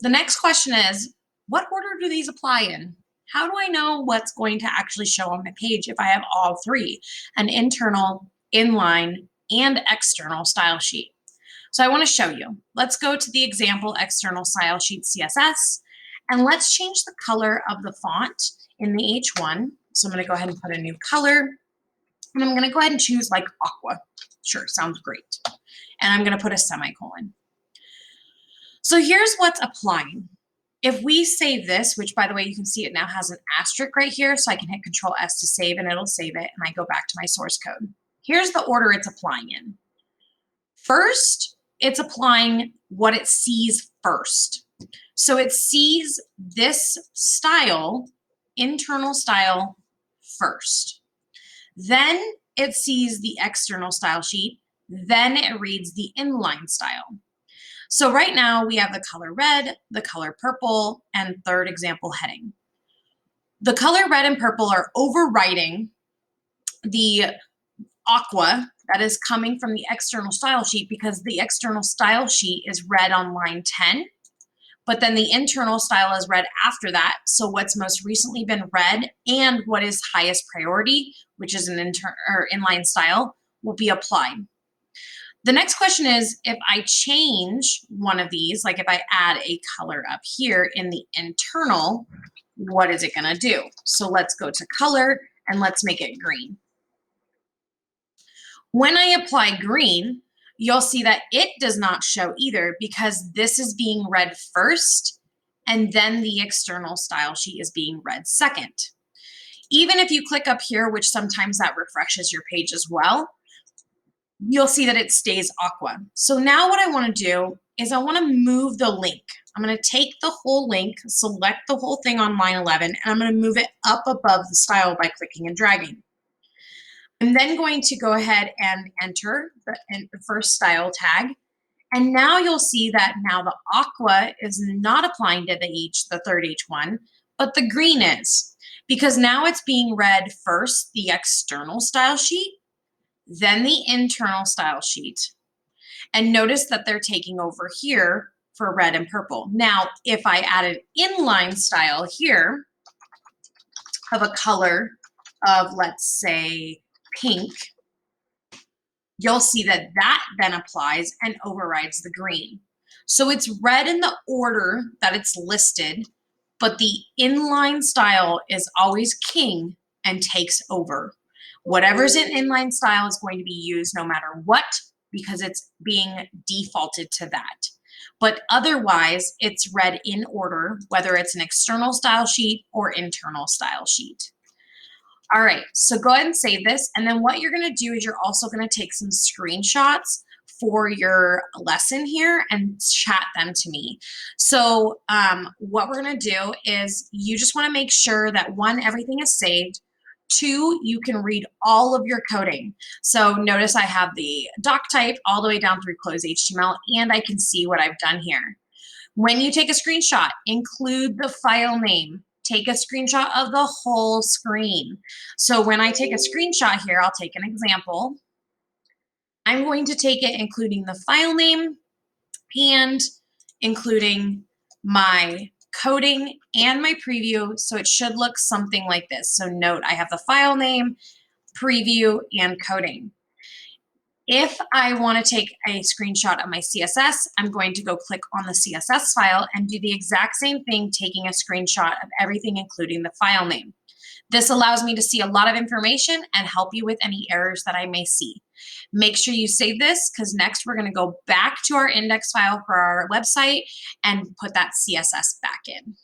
The next question is, what order do these apply in? How do I know what's going to actually show on my page if I have all three, an internal, inline, and external style sheet? So I want to show you. Let's go to the example external style sheet CSS, and let's change the color of the font in the H1. So I'm going to go ahead and put a new color, and I'm going to go ahead and choose like aqua. Sure, sounds great. And I'm going to put a semicolon. So here's what's applying. If we save this, which by the way, you can see it now has an asterisk right here, so I can hit Control S to save and it'll save it, and I go back to my source code. Here's the order it's applying in. First, it's applying what it sees first. So it sees this style, internal style, first. Then it sees the external style sheet. Then it reads the inline style. So right now we have the color red, the color purple, and third example heading. The color red and purple are overwriting the aqua that is coming from the external style sheet because the external style sheet is red on line 10, but then the internal style is red after that. So what's most recently been read and what is highest priority, which is an inline style, will be applied. The next question is, if I change one of these, like if I add a color up here in the internal, what is it going to do? So let's go to color and let's make it green. When I apply green, you'll see that it does not show either because this is being read first and then the external style sheet is being read second. Even if you click up here, which sometimes that refreshes your page as well, you'll see that it stays aqua. So now what I want to do is I want to move the link. I'm going to take the whole link, select the whole thing on line 11, and I'm going to move it up above the style by clicking and dragging. I'm then going to go ahead and enter the first style tag. And now you'll see that now the aqua is not applying to the third H1, but the green is, because now it's being read first the external style sheet, then the internal style sheet. And notice that they're taking over here for red and purple. Now, if I added inline style here of a color of, let's say, pink, you'll see that that then applies and overrides the green. So it's read in the order that it's listed, but the inline style is always king and takes over. Whatever's in inline style is going to be used no matter what, because it's being defaulted to that. But otherwise, it's read in order, whether it's an external style sheet or internal style sheet. All right, so go ahead and save this. And then what you're gonna do is you're also gonna take some screenshots for your lesson here and chat them to me. So what we're gonna do is you just wanna make sure that one, everything is saved. Two, you can read all of your coding. So notice I have the doc type all the way down through close HTML, and I can see what I've done here. When you take a screenshot, include the file name. Take a screenshot of the whole screen. So when I take a screenshot here, I'll take an example. I'm going to take it including the file name and including my coding and my preview. So it should look something like this. So note, I have the file name, preview, and coding. If I want to take a screenshot of my CSS, I'm going to go click on the CSS file and do the exact same thing, taking a screenshot of everything, including the file name. This allows me to see a lot of information and help you with any errors that I may see. Make sure you save this, because next we're going to go back to our index file for our website and put that CSS back in.